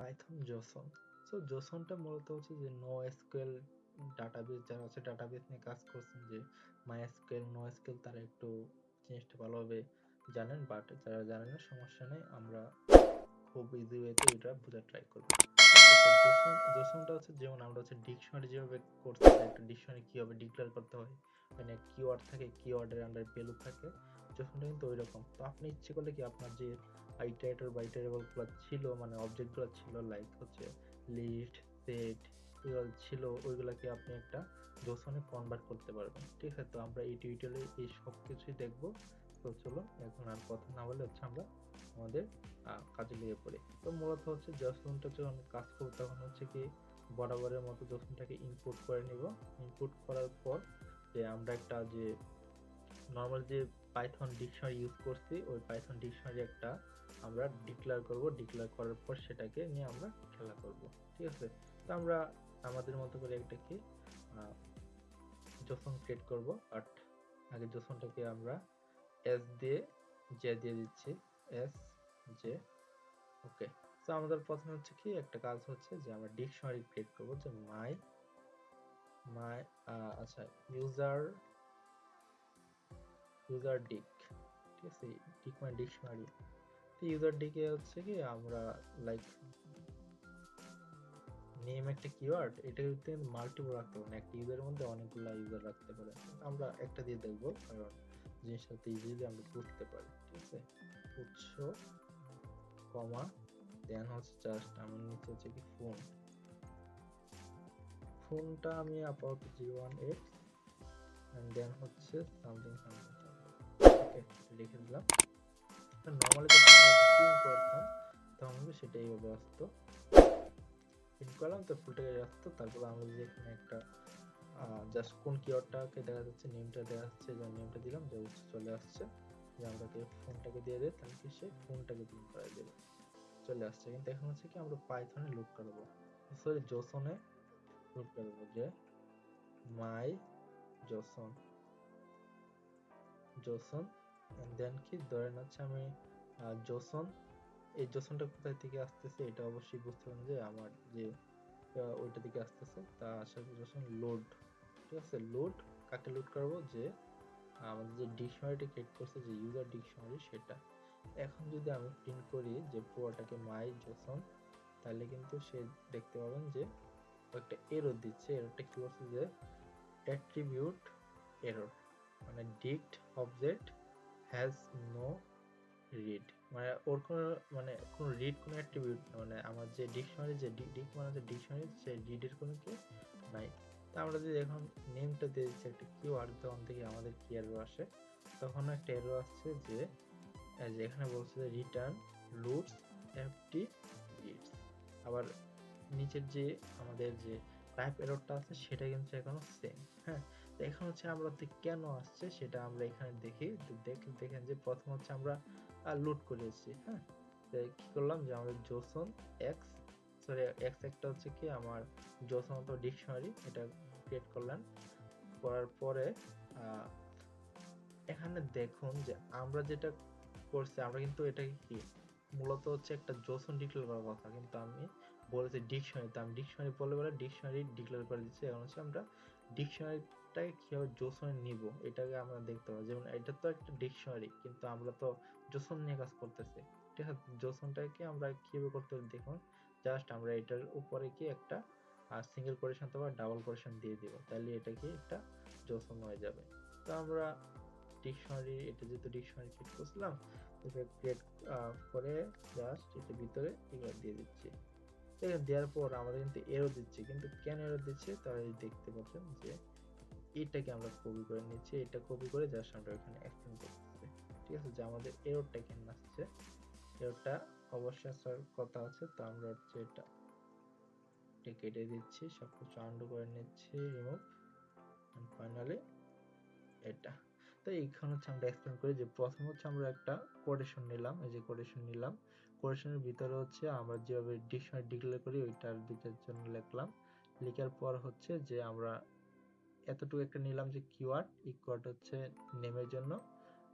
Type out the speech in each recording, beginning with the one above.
Python জসন। So জসনটা মূলত হচ্ছে যে নো এসকিউএল ডাটাবেস, যারা হচ্ছে ডাটাবেস নিয়ে কাজ করছেন, যে মাই এসকিউএল নো এসকিউএল, তারা একটু জিনিসটা ভালোভাবে জানেন, বাট যারা জানেন না সমস্যা নেই, আমরা খুব ইজি ওয়েতে এটা বোঝার ট্রাই করব। জসনটা হচ্ছে যেমন আমরা হচ্ছে ডিকশনারি যেভাবে করছি, একটা ডিকশনারি কিভাবে ডিক্লেয়ার করতে হয়, মানে কিওয়ার্ড থাকে, কিওয়ার্ডের আন্ডার ভ্যালু থাকে, জসনটা কিন্তু ওই রকম। তো আপনি ইচ্ছে করলে কি আপনার যে আইটারেটর বা ইটারেবলগুলো ছিল, মানে অবজেক্টগুলো ছিল, লাইক হচ্ছে লিস্ট, সেট, এগুলো ছিল, ওইগুলোকে আপনি একটা জসনে কনভার্ট করতে পারবেন। ঠিক আছে, তো আমরা এই টিউটোরিয়ালে এই সব কিছুই দেখবো। তো চলো এখন আর কথা না বলে হচ্ছে আমরা আমাদের কাজে লেগে পড়ি। তো মূলত হচ্ছে জসনটা যখন কাজ করবো তখন হচ্ছে কি বরাবরের মতো জসনটাকে ইনপুট করে নিব। ইনপুট করার পর যে আমরা একটা যে নর্মাল যে পাইথন ডিকশনারি ইউজ করছি, ওই পাইথন ডিকশনারি একটা আমরা ডিক্লেয়ার করব। ডিক্লেয়ার করার পর সেটাকে নিয়ে আমরা খেলা করব। ঠিক আছে, তো আমরা আমাদের মতো করে একটা কি জসন ক্রিয়েট করব। বাট আগে জসনটাকে আমরা এস দিয়ে জে দিয়ে দিচ্ছি, এস জে। ওকে, তো আমাদের প্রথমে হচ্ছে কি একটা কাজ হচ্ছে যে আমরা ডিকশনারি ক্রিয়েট করব, যে মাই মাই আচ্ছা, ইউজার ইউজার ডিক। ঠিক আছে, ডিক মানে ডিকশনারি। তো ইউজার ডিকে হচ্ছে কি আমরা লাইক নেম একটা কিওয়ার্ড, এটা কিন্তু মাল্টিপল রাখতে পারবো না, একটা ইউজারের মধ্যে অনেকগুলো ইউজার রাখতে পারে। আমরা একটা দিয়ে দেখবো, কারণ জিনিসটা ইজিলি আমরা বুঝতে পারি। ঠিক আছে, উৎস কমা দেন হচ্ছে জাস্ট আমার নিচে হচ্ছে কি ফোন। ফোনটা আমি আপাতত 01x এন্ড দেন হচ্ছে সামথিং সামথিং। ওকে, লিখে দিলাম। নরমালি যখন আমরা প্রিন্ট করতাম তখন কিন্তু সেটা এইভাবে আসতো, প্রিন্ট করলাম তো ফুলটা আসতো। তারপর আমরা যে এখানে একটা জাস্ট কোন কিওয়ার্ডটাকে দেখা যাচ্ছে, নেমটা দেখা যাচ্ছে, যে নেমটা দিলাম, যে উৎস চলে আসছে, যে আমরা ফোনটাকে দিয়ে দেয়, তাহলে কি সে ফোনটাকে প্রিন্ট করে দেবে, চলে আসছে। কিন্তু এখন হচ্ছে কি আমরা পাইথনে লোড করব, সরি জসনে লোড করব, যে মাই জসন জসন এন্ড দেন কি ধরেন হচ্ছে আমি জসন, এই জসনটা কোথায় থেকে আসতেছে এটা অবশ্যই বুঝতে পারেন, যে আমার যে ওইটা থেকে আসতেছে, তা আসার জসন লোড। ঠিক আছে, লোড কাকে লোড করবো, যে আমাদের যে ডিকশনারিটা ক্রিয়েট করছে, যে ইউজার ডিকশনারি, সেটা। এখন যদি আমি প্রিন্ট করি যে পুরোটাকে মাই জসন, তাহলে কিন্তু সে দেখতে পাবেন যে একটা এরর দিচ্ছে। এররটা কি বলছে, যে অ্যাট্রিবিউট এরর, মানে ডিক্ট অবজেক্ট হ্যাজ নো রিড, মানে ওর কোনো মানে কোনো রিড কোনো অ্যাট্রিবিউট, মানে আমার যে ডিকশনারি, যে ডিক মানে যে ডিকশনারি, সেই রিডের কোনো কি নাই। তা আমরা যদি এখন নেমটা দিয়ে দিচ্ছি একটা কিওয়ার্ড, তখন থেকে আমাদের কি এরর আসে, তখন একটা এরর আসছে, যে এখানে বলছে যে রিটার্ন লুপস এফটি রিডস। আবার নিচের যে আমাদের যে টাইপ এররটা আছে সেটা কিন্তু এখনো সেম। হ্যাঁ, তো এখন হচ্ছে আমরা কেন আসছে সেটা আমরা এখানে দেখি। দেখেন যে প্রথম হচ্ছে আমরা লোড করেছি। হ্যাঁ, তো কি করলাম, যে আমাদের জসন এক্স, সরি এক্স একটা হচ্ছে কি আমার জসন তো ডিকশনারি, এটা ক্রিয়েট করলাম। করার পরে এখানে দেখুন যে আমরা যেটা করছি, আমরা কিন্তু এটাকে কি মূলত হচ্ছে একটা জসন ডিক্লেয়ার করার কথা, কিন্তু আমি বলেছি ডিকশনারি, তো আমি ডিকশনারি বলে ডিকশনারি ডিক্লেয়ার করে দিচ্ছি। এখন হচ্ছে আমরা ডিকশনারিটাকে কিভাবে জসনে নিব এটাকে আমরা দেখতে পাবো। যেমন এটা তো একটা ডিকশনারি, কিন্তু আমরা তো জসন নিয়ে কাজ করতেছি। ঠিক আছে, জসনটাকে আমরা কিভাবে করতে পারি দেখুন, জাস্ট আমরা এটার উপরে কি একটা সিঙ্গেল কোটেশন অথবা ডাবল কোটেশন দিয়ে দিব, তাহলে এটা কি একটা জসন হয়ে যাবে। তো আমরা ডিকশনারি, এটা যেহেতু ডিকশনারি ক্রিয়েট করছিলাম, এটা ক্রিয়েট করে জাস্ট এটার ভিতরে এগুলো দিয়ে দিচ্ছি। এটা দেওয়ার পর আমাদের কিন্তু এরর দিচ্ছে, কিন্তু কেন এরর দিচ্ছে তাহলে দেখতে পাচ্ছেন যে এটাকে আমরা কপি করে নিচ্ছি। এটা কপি করে জাস্ট আমরা এখানে এক্সটেন্ড করতেছি। ঠিক আছে, যে আমাদের এররটা কেন আসছে, এররটা অবশ্যই আসার কথা আছে। তো আমরা হচ্ছে এটা কেটে দিচ্ছি, সবকিছু আন্ডু করে নিচ্ছি, রিমুভ, এন্ড ফাইনালি এটা। তো এইখানে হচ্ছে আমরা এক্সপ্লেন করি, যে প্রথম হচ্ছে আমরা একটা কোটেশন নিলাম, এই যে কোটেশন নিলাম, কোটেশনের ভিতরে হচ্ছে আমরা যেভাবে ডিকশনারি ডিক্লেয়ার করি ওইটার দিকের জন্য লিখলাম। লেখার পর হচ্ছে যে আমরা এতটুকু একটা নিলাম, যে কিওয়ার্ড, এই কিওয়ার্ড হচ্ছে নেমের জন্য,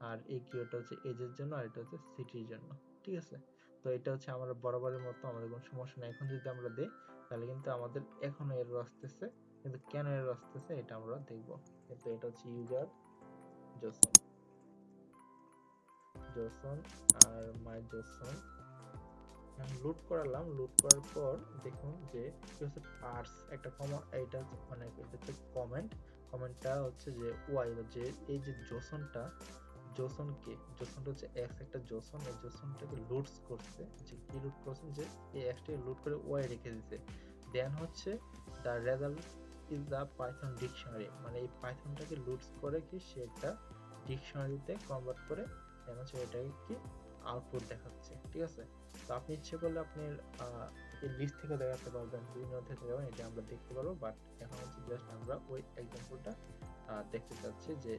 আর এই কিওয়ার্ডটা হচ্ছে এজের জন্য, আর এটা হচ্ছে সিটির জন্য। ঠিক আছে, তো এটা হচ্ছে আমরা বরাবরের মতো, আমাদের কোনো সমস্যা নেই। এখন যদি আমরা দেই তাহলে কিন্তু আমাদের এখনো এরর আসতেছে, কিন্তু কেন এরর আসতেছে এটা আমরা দেখব। কিন্তু এটা হচ্ছে ইউজার জসন আর মাই জসন লোড করালাম। লোড করার পর দেখুন যে কি হচ্ছে, পার্স একটা কমা, এটা হচ্ছে মানে এটা হচ্ছে কমেন্টটা হচ্ছে যে ওয়াই, যে এই যে জসনটা হচ্ছে এক্স একটা জসন, এই জসনটাকে লোডস করছে, যে কি লোড করছেন যে এই এক্সটাকে লোড করে ওয়াই রেখে দিছে। দেন হচ্ছে the result is the Python dictionary, মানে এই পাইথনটাকে লোডস করে কি সে একটা ডিকশনারিতে কনভার্ট করে দেন হচ্ছে এটাকে কি আউটপুট দেখাচ্ছে। ঠিক আছে, তো আপনি ইচ্ছে করলে আপনি এই লিস্ট থেকে দেখাতে পারবেন, বিভিন্ন থেকে দেখাবেন, এটা আমরা দেখতে পারবো। বাট এখন হচ্ছে জাস্ট আমরা ওই এক্সাম্পলটা দেখতে চাচ্ছি, যে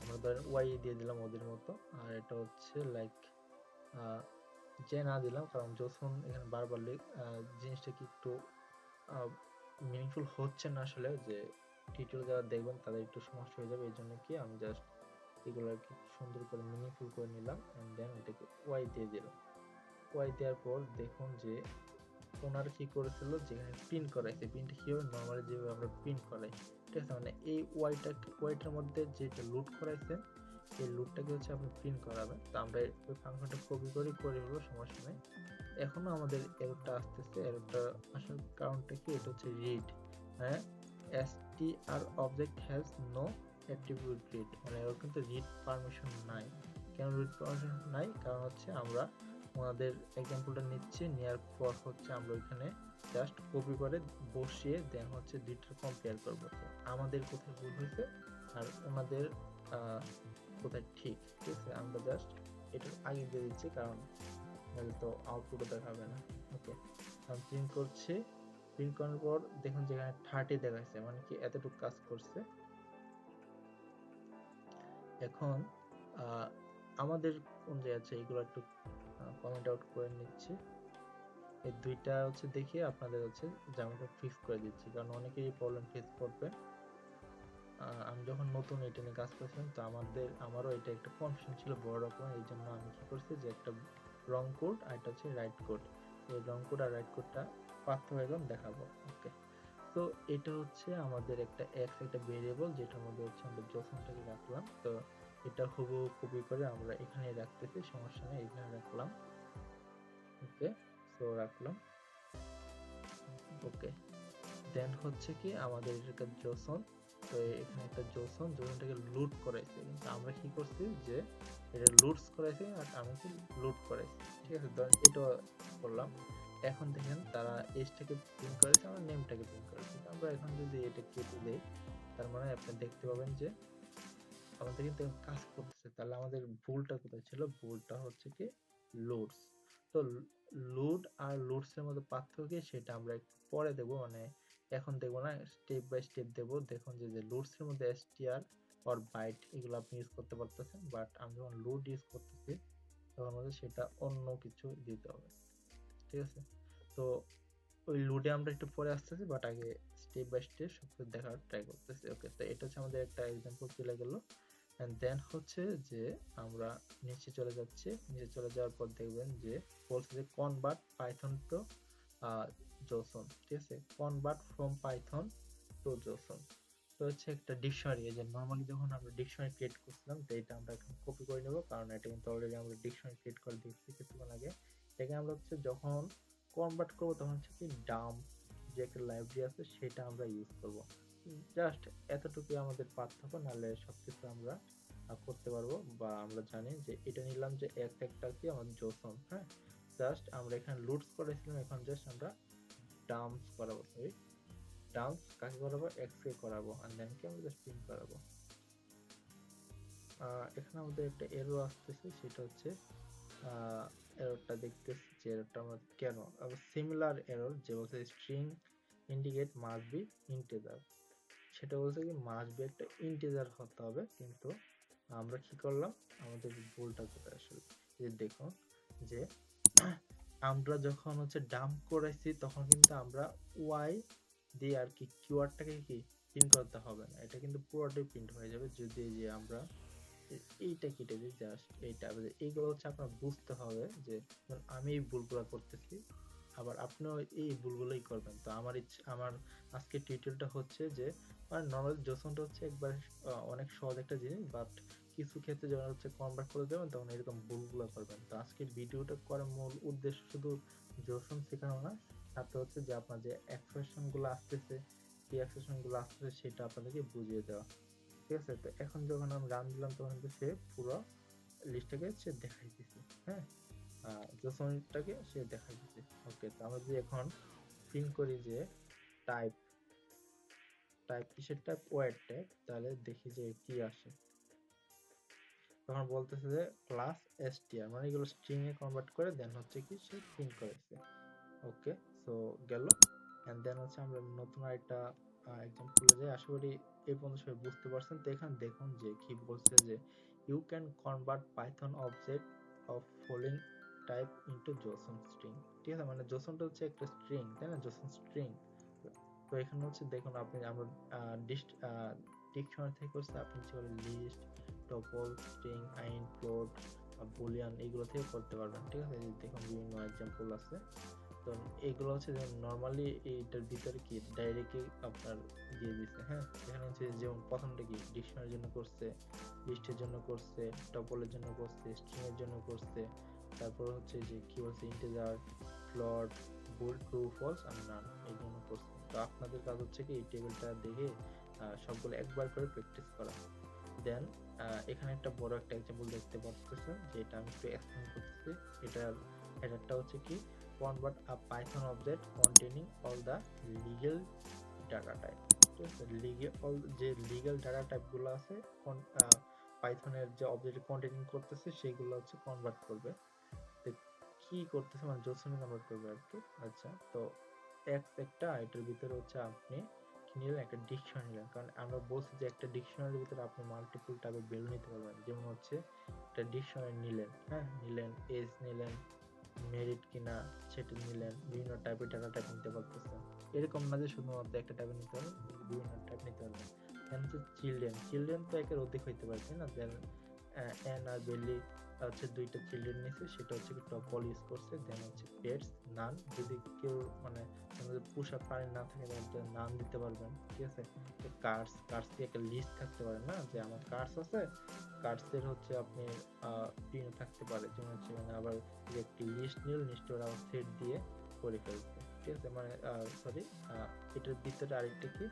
আমরা ধরেন ওয়াই দিয়ে দিলাম ওদের মতো, আর এটা হচ্ছে লাইক যে না দিলাম, কারণ জোসন এখানে বারবার জিনিসটা কি একটু মিনিংফুল হচ্ছে না আসলে, যে টিউটোরিয়াল যারা দেখবেন তাদের একটু সমস্যা হয়ে যাবে, এই জন্য কি আমি জাস্ট এগুলো আর কি সুন্দর করে মিনিংফুল করে নিলাম, এন্ড দেন এটাকে ওয়াই দিয়ে দিলাম। ওয়াই দেওয়ার পর দেখুন যে ওনার কি করেছিল, যেখানে প্রিন্ট করাইছে, প্রিন্ট কি হবে নরমালি যেভাবে আমরা প্রিন্ট করাই, ঠিক আছে, মানে এই ওয়াইটার মধ্যে যেটা লোড করাইছেন এই লোডটাকে হচ্ছে আপনি প্রিন্ট করাবেন। তো আমরা ওই ফাংশনটা কপি করে হলো, সমস্যা নেই। এখনো আমাদের এররটা আসতেছে, এররটা আসার কারণটা কি, এটা হচ্ছে রিড, হ্যাঁ, str object has no attribute read, মানে এর কিন্তু রিড পারমিশন নাই। কেন রিড পারমিশন নাই, কারণ হচ্ছে আমরা ওনাদের এক্সাম্পলটা নিচ্ছি, নেওয়ার পর হচ্ছে আমরা ওইখানে জাস্ট কপি করে বসিয়ে দেন হচ্ছে দুইটা কম্পেয়ার করবো, আমাদের কোথায় ভুল হয়েছে আর ওনাদের কোথায় ঠিক। ঠিক আছে, আমরা জাস্ট এটার আগে দিয়ে দিচ্ছি, কারণ নাহলে তো আউটপুটও দেখাবে না। ওকে, আমি প্রিন্ট করছি। প্রিন্ট করার পর দেখুন যেখানে 30 দেখাচ্ছে, মানে কি এতটুকু কাজ করছে। এখন আমাদের কোন জায়গা আছে এগুলো একটু কমেন্ট আউট করে নিচ্ছি। এই দুইটা হচ্ছে দেখিয়ে আপনাদের হচ্ছে জামাটা ফিক্স করে দিচ্ছি, কারণ অনেকেই প্রবলেম ফেস করবে। আমি যখন নতুন এটা নিয়ে কাজ করছিলাম, তো আমারও এটা একটা কনফিউশন ছিল বড় রকম, এই জন্য আমি কি করছি যে একটা রং কোড আর এটা হচ্ছে রাইট কোড, এই রং কোড আর রাইট কোডটা পার্থক্য এখন দেখাবো। ওকে, তো এটা হচ্ছে আমাদের একটা এক্স একটা ভেরিয়েবল, যেটার মধ্যে হচ্ছে আমরা জসনটাকে রাখলাম। তো এটা হুবহু কপি করে আমরা এখানে রাখতেছি, সমস্যা নেই, এখানে রাখলাম। ওকে, সো রাখলাম। ওকে, দেন হচ্ছে কি আমাদের এটা জসন, তো এখানে একটা জসনটাকে লুট করাইছে, কিন্তু আমরা কি করছি যে এটা লুটস করাইছি আর আমি কি লুট করাইছি। ঠিক আছে, ধরেন এটা করলাম। এখন দেখেন তারা এজটাকে প্রিন্ট করেছে, আমরা নেমটাকে প্রিন্ট করেছি। আমরা এখন যদি এটা কেটে দেই, তার মানে আপনি দেখতে পাবেন যে আমাদের কিন্তু কাজ করতেছে। তাহলে আমাদের ভুলটা কোথায় ছিল, ভুলটা হচ্ছে কি লোডস। তো লোড আর লোডস এর মধ্যে পার্থক্য সেটা আমরা একটু পরে দেখব, মানে এখন দেখব না, স্টেপ বাই স্টেপ দেব। দেখুন যে লোডস এর মধ্যে str অর বাইট এগুলো আপনি ইউজ করতে পারতেছেন, বাট আমি যখন লোড ইউজ করতেছি তখন হচ্ছে সেটা অন্য কিছু দিতে হবে। ঠিক আছে, তো ওই লোডে আমরা একটু পরে আসতেছি, বাট আগে স্টেপ বাই স্টেপ সবকিছু দেখার ট্রাই করতেছি। ওকে, তো এটা হচ্ছে আমাদের একটা এক্সাম্পল চলে গেল। এন্ড দেন হচ্ছে যে আমরা নিচে চলে যাচ্ছি। নিচে চলে যাওয়ার পর দেখবেন যে বলছে যে কনভার্ট পাইথন টু জসন। ঠিক আছে, কনভার্ট ফ্রম পাইথন টু জসন, তো হচ্ছে একটা ডিকশনারি। এই যে নরমালি যখন আমরা ডিকশনারি ক্রিয়েট করছিলাম, তো এটা আমরা এখন কপি করে নেব, কারণ এটা কিন্তু অলরেডি আমরা ডিকশনারি ক্রিয়েট করে দিয়েছি কিছুক্ষণ আগে। এখানে আমরা হচ্ছে যখন কনভার্ট করব তখন হচ্ছে কি ডাম্প যে একটা লাইব্রেরি আছে সেটা আমরা ইউজ করব। জাস্ট এতটুকুই আমাদের পার্থক্য, নাহলে সবকিছু আমরা করতে পারবো। বা আমরা জানি যে এটা নিলাম যে একটা কি আমাদের জসন, হ্যাঁ, জাস্ট আমরা এখানে লুটস করেছিলাম, এখন জাস্ট আমরা ডাম্পস করাবো, সরি ডাম্পস কাকে করাবো, এক্স কে করাবো, আর দেন কি আমরা জাস্ট প্রিন্ট করাবো। এখানে আমাদের একটা এরর আসতেছে, সেটা হচ্ছে এররটা দেখতেছি যে এররটা আমরা কেন, সিমিলার এরর যে বলছে string indicate must be integer, সেটা বলছে কি মাস্ট বি একটা ইন্টিজার হতে হবে, কিন্তু আমরা কি করলাম, আমাদের ভুলটা কোথায় আসলে, এই দেখুন যে আমরা যখন হচ্ছে ডাম্প করাইছি তখন কিন্তু আমরা ওয়াই দিয়ে আর কি কিওয়ার্ডটাকে কি প্রিন্ট করতে হবে না, এটা কিন্তু পুরোটাই প্রিন্ট হয়ে যাবে যদি যে আমরা এইটা কেটে দিই, জাস্ট এইটা। এইগুলো হচ্ছে আপনার বুঝতে হবে যে আমি এই ভুলগুলো করতেছি, আবার আপনিও এই ভুলগুলোই করবেন। তো আমার আজকের টিউটোরিয়ালটা হচ্ছে যে মানে নর্মাল জসনটা হচ্ছে একবার অনেক সহজ একটা জিনিস, বাট কিছু ক্ষেত্রে যখন হচ্ছে কনভার্ট করে দেবেন তখন এরকম ভুলগুলো করবেন। তো আজকের ভিডিওটা করার মূল উদ্দেশ্য শুধু জসন শেখানো না, সাথে হচ্ছে যে আপনার যে এক্সপ্রেশন গুলো আসতেছে, কি এক্সপ্রেশন গুলো আসতেছে সেটা আপনাদেরকে বুঝিয়ে দেওয়া। ঠিক আছে? তো এখন যখন আমি রান দিলাম তখন কিন্তু সে পুরো লিস্টটাকে সে দেখাই দিচ্ছে। হ্যাঁ, জসনটাকে সে দেখাই দিচ্ছে। ওকে, তো আমরা যদি এখন প্রিন্ট করি যে টাইপ টাইপ কিসের টাইপ, ওয়ার্ড টাইপ, তাহলে দেখি যে কি আসে। তখন বলতেছে যে ক্লাস str, মানে এগুলো স্ট্রিং এ কনভার্ট করে দেন হচ্ছে কি সে প্রিন্ট করেছে। ওকে, সো গেল। এন্ড দেন হচ্ছে আমরা নতুন আরেকটা এক্সাম্পলে যাই। আশা করি এই পর্যন্ত সবাই বুঝতে পারছেন। তো এখানে দেখুন যে কি বলছে যে you can convert Python object of following type into JSON string. ঠিক আছে, মানে জসনটা হচ্ছে একটা স্ট্রিং, তাই না? JSON string. তো এখানে হচ্ছে দেখুন আমরা ডিকশনারি থেকে করছে, আপনি ইচ্ছে করে লিস্ট, টপল, স্ট্রিং, আইন, ফ্লোট, বুলিয়ান এগুলো থেকে করতে পারবেন। ঠিক আছে, এই দেখুন বিভিন্ন এক্সাম্পল আছে। তো এগুলো হচ্ছে নরমালি এইটার ভিতরে কি ডাইরেক্টলি আপনার দিয়ে দিচ্ছে। হ্যাঁ, এখানে হচ্ছে যেমন প্রথমটা কি ডিকশনারির জন্য করছে, লিস্টের জন্য করছে, টপলের জন্য করছে, স্ট্রিং এর জন্য করছে, তারপর হচ্ছে যে কি বলছে ইন্টিজার, ফ্লোট, বুল, ট্রু, ফলস আর নান এই জন্য করছে। তো আপনাদের কাজ হচ্ছে কি এই টেবিলটা দেখে সবগুলো একবার করে প্র্যাকটিস করা। দেন এখানে একটা বড় একটা এক্সাম্পল দেখতে পাচ্ছেন, যে এটা আমি একটু এক্সপ্লেন করতেছি। এটার হেডারটা হচ্ছে কি convert a Python object containing all the legal data type। ঠিক আছে, যে লিগ্যাল ডাটা টাইপ গুলো আছে পাইথনের যে অবজেক্ট কন্টেইনিং করতেছে সেগুলো হচ্ছে কনভার্ট করবে। তো কি করতেছে মানে জসনে কনভার্ট করবে আর কি। আচ্ছা, তো একটা এটার ভিতরে হচ্ছে আপনি কি নিলেন, একটা ডিকশনারি নিলেন। কারণ আমরা বলছি যে একটা ডিকশনারির ভিতরে আপনি মাল্টিপল টাইপের ভ্যালু নিতে পারবেন। যেমন হচ্ছে একটা ডিকশনারি নিলেন, হ্যাঁ নিলেন, এজ নিলেন, মেরিট কিনা সেটা নিলেন, বিভিন্ন টাইপের ডাটা টাইপ নিতে পারতেছেন। এরকম না যে শুধুমাত্র একটা টাইপের নিতে পারবেন, বিভিন্ন টাইপ নিতে পারবেন। দেন হচ্ছে চিলড্রেন তো একের অধিক হইতে পারে, তাই না? দেন অ্যান আর বেলি হচ্ছে দুইটা চিলড্রেন নিয়েছে, সেটা হচ্ছে কি টপল ইউজ করছে। দেন হচ্ছে পেটস, নান, যদি কেউ মানে পোষা প্রাণী না থাকে তাহলে নান দিতে পারবেন। ঠিক আছে, কার্ডস কি একটা লিস্ট থাকতে পারে না, যে আমার কার্ডস আছে, কার্ডসের হচ্ছে আপনি প্রিন্ট থাকতে পারে, যেমন হচ্ছে মানে আবার একটি লিস্ট নিল, লিস্টের আবার সেট দিয়ে করে ফেলছে। ঠিক আছে, মানে সরি, এটার ভিতরে আরেকটা কি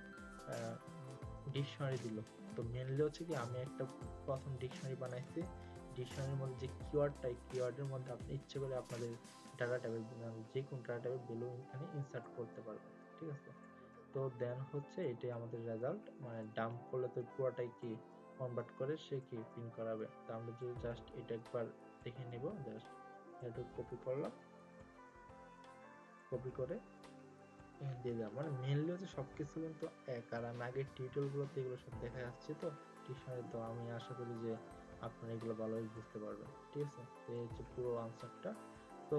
ডিকশনারি দিল। তো মেনলি হচ্ছে কি আমি একটা প্রথম ডিকশনারি বানাইছি, ডিকশনারির মধ্যে যে কিওয়ার্ডের মধ্যে আপনি ইচ্ছে করে আপনাদের ডাটা টাইপের যে কোন ডাটা টাইপের ভ্যালু এখানে ইনসার্ট করতে পারবেন। ঠিক আছে, তো দেন হচ্ছে এটাই আমাদের রেজাল্ট, মানে ডাম্প করলে তো পুরোটাই কি কনভার্ট করে সে কি প্রিন্ট করাবে। তো আমরা যদি জাস্ট এটা একবার দেখে নিব, জাস্ট এটা কপি করলাম, কপি করে দিয়ে দিলাম। মানে মেনলি হচ্ছে সবকিছু কিন্তু এক। আর আমি আগের টিউটোরিয়াল গুলোতে এগুলো সব দেখা যাচ্ছে, তো টিউশনে তো আমি আশা করি যে আপনারা এগুলো ভালোভাবে বুঝতে পারবেন। ঠিক আছে, তো এই হচ্ছে পুরো আনসারটা। তো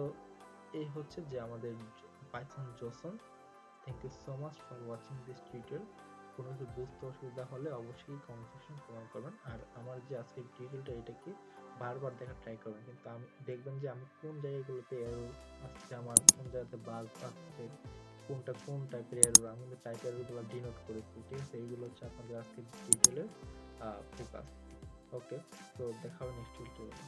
এই হচ্ছে যে আমাদের Python JSON. Thank you so much for watching this tutorial. কোনো কিছু বুঝতে অসুবিধা হলে অবশ্যই কমেন্ট সেকশন কমেন্ট করবেন। আর আমার যে আজকের টিউটোরিয়ালটা এটাকে বারবার দেখা ট্রাই করবেন, কিন্তু আমি দেখবেন যে আমি কোন জায়গাগুলোতে এরর আসছে, আমার কোন জায়গাতে বাগ আসছে, কোনটা কোন টাইপের এরর, আমি কিন্তু টাইপ এররগুলো ডিনোট করেছি। ঠিক আছে, এইগুলো হচ্ছে আপনাদের আজকের টিউটোরিয়ালের ফোকাস। ওকে, তো দেখা হবে নেক্সট টিউটোরিয়ালে।